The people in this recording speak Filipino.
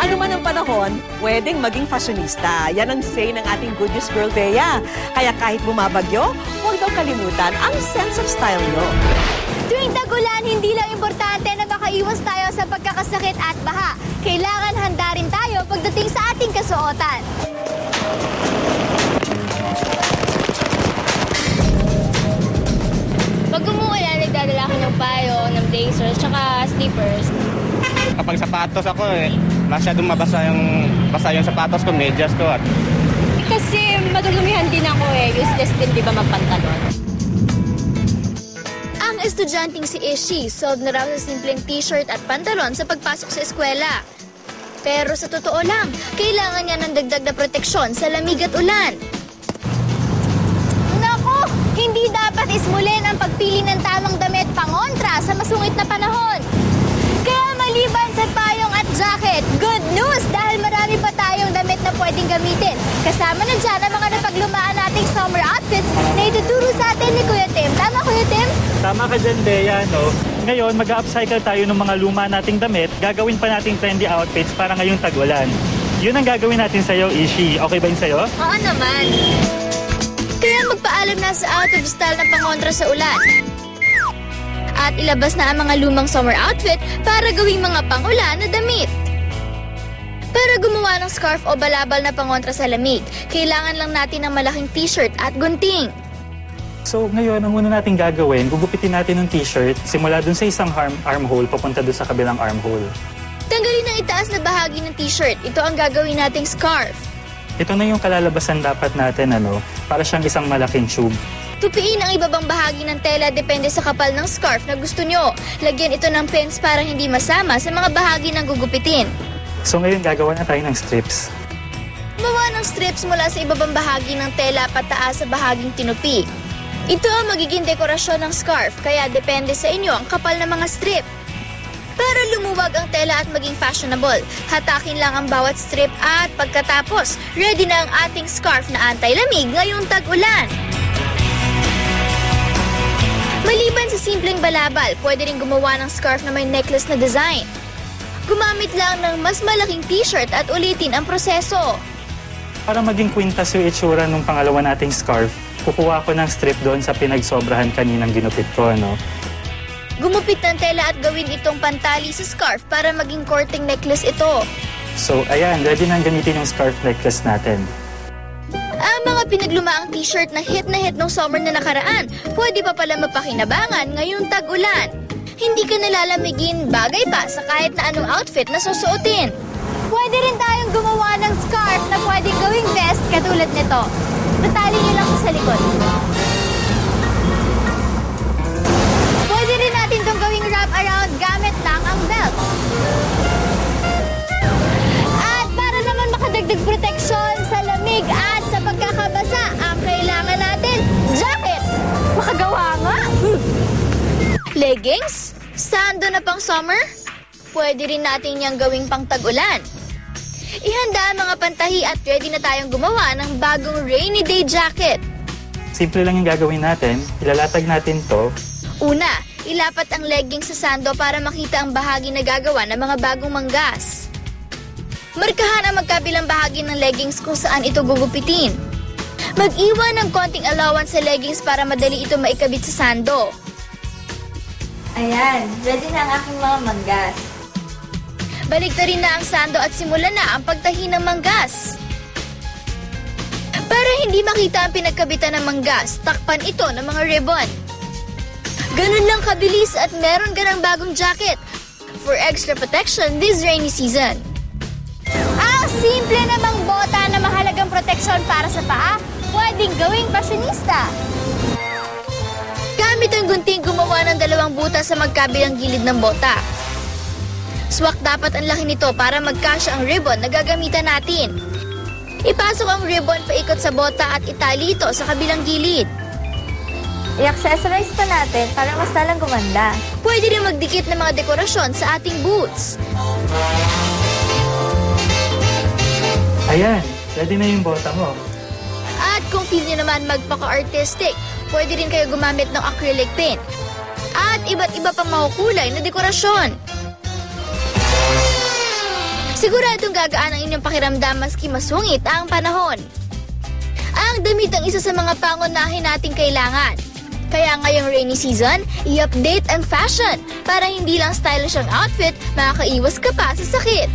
Ano man ang panahon, pwedeng maging fashionista. Yan ang say ng ating Good News Girl, Bea. Kaya kahit bumabagyo, huwag daw kalimutan ang sense of style nyo. Tuwing tag-ulan, hindi lang importante na makaiwas tayo sa pagkakasakit at baha. Kailangan handa rin tayo pagdating sa ating kasuotan. Pag umuulan, nagdadala ako ng payo, ng blazers, tsaka slippers. Kapag sapatos ako masyadong basa yung sapatos ko, medyas ko. Kasi madudumihan din ako useless din di ba magpantalon. Ang estudyanteng si Ishi, solve na raw sa simpleng t-shirt at pantalon sa pagpasok sa eskwela. Pero sa totoo lang, kailangan niya ng dagdag na proteksyon sa lamig at ulan. Naku! Hindi dapat ismulin ang pagpili ng tamang damit pangontra sa masungit na panahon. Kaya maliban sa payong at jacket, good news dahil marami pa tayong damit na pwedeng gamitin. Kasama na dyan ang mga napaglumaan nating summer outfits na ituturo sa atin ni Kuya Tim. Tama, Kuya Tim? Tama ka dyan, Bea, no? Ngayon, mag-upcycle tayo ng mga luma nating damit. Gagawin pa nating trendy outfits para ngayong tag-ulan. Yun ang gagawin natin sa'yo, Ishi. Okay ba yun sa'yo? Oo naman. Kaya magpaalam na sa out of style na pangontra sa ulan. At ilabas na ang mga lumang summer outfit para gawing mga pangulan na damit. Para gumawa ng scarf o balabal na pangontra sa lamig, kailangan lang natin ng malaking t-shirt at gunting. So ngayon, ang una natin gagawin, gugupitin natin ng t-shirt simula dun sa isang armhole papunta dun sa kabilang armhole. Tanggalin ang itaas na bahagi ng t-shirt. Ito ang gagawin nating scarf. Ito na yung kalalabasan dapat natin, para siyang isang malaking tube. Tupiin ang ibabang bahagi ng tela depende sa kapal ng scarf na gusto nyo. Lagyan ito ng pins para hindi masama sa mga bahagi ng gugupitin. So ngayon, gagawa na tayo ng strips. Gumawa ng strips mula sa ibabang bahagi ng tela pataas sa bahaging tinupi. Ito ang magiging dekorasyon ng scarf, kaya depende sa inyo ang kapal ng mga strip. Para lumuwag ang tela at maging fashionable, hatakin lang ang bawat strip at pagkatapos, ready na ang ating scarf na anti-lamig ngayong tag-ulan. Maliban sa simpleng balabal, pwede rin gumawa ng scarf na may necklace na design. Gumamit lang ng mas malaking t-shirt at ulitin ang proseso. Para maging kwintas yung itsura ng pangalawa nating scarf, kukuha ko ng strip doon sa pinagsobrahan kaninang ginupit ko, Gumupit ng tela at gawin itong pantali sa scarf para maging korteng necklace ito. So, ayan, ready na gamitin yung scarf necklace natin. Ang mga pinaglumaang t-shirt na hit nung summer na nakaraan, pwede pa pala mapakinabangan ngayong tag-ulan. Hindi ka nalalamigin, bagay pa sa kahit na anong outfit na susuotin. Pwede rin tayong gumawa ng scarf na pwedeng gawing vest katulad nito. Natali niyo lang sa likod. Pwede rin natin itong gawing wrap around gamit lang ang belt. At para naman makadagdag proteksyon sa lamig at sa pagkakabasa, ang kailangan natin, jacket! Makagawa nga! Leggings? Sando na pang summer? Pwede rin natin niyang gawing pang tag-ulan. Ihanda ang mga pantahi at ready na tayong gumawa ng bagong rainy day jacket. Simple lang yung gagawin natin. Ilalatag natin to. Una, ilapat ang leggings sa sando para makita ang bahagi na gagawa ng mga bagong manggas. Markahan ang magkabilang bahagi ng leggings kung saan ito gugupitin. Mag-iwan ng konting allowance sa leggings para madali ito maikabit sa sando. Ayan, ready na ang aking mga manggas. Baligtarin na ang sando at simulan na ang pagtahi ng manggas. Para hindi makita ang pinagkabitan ng manggas, takpan ito ng mga ribbon. Ganun lang kabilis at meron ka ng bagong jacket for extra protection this rainy season. Ang simple namang bota na mahalagang proteksyon para sa paa, pwedeng gawing fashionista. Gamit ang gunting gumawa ng dalawang butas sa magkabilang gilid ng bota. Swak dapat ang laki nito para magkasya ang ribbon na gagamitan natin. Ipasok ang ribbon paikot sa bota at itali ito sa kabilang gilid. I-accessorize pa natin para mas lalang gumanda. Pwede rin magdikit ng mga dekorasyon sa ating boots. Ayan, ready na yung bota mo. At kung feel nyo naman magpaka-artistic, pwede rin kayo gumamit ng acrylic paint. At iba't iba pang makukulay na dekorasyon. Siguradong gagaan ang inyong pakiramdam maski masungit ang panahon. Ang damit ang isa sa mga pangunahin nating kailangan. Kaya ngayong rainy season, i-update ang fashion para hindi lang stylish ang outfit, makakaiwas ka pa sa sakit.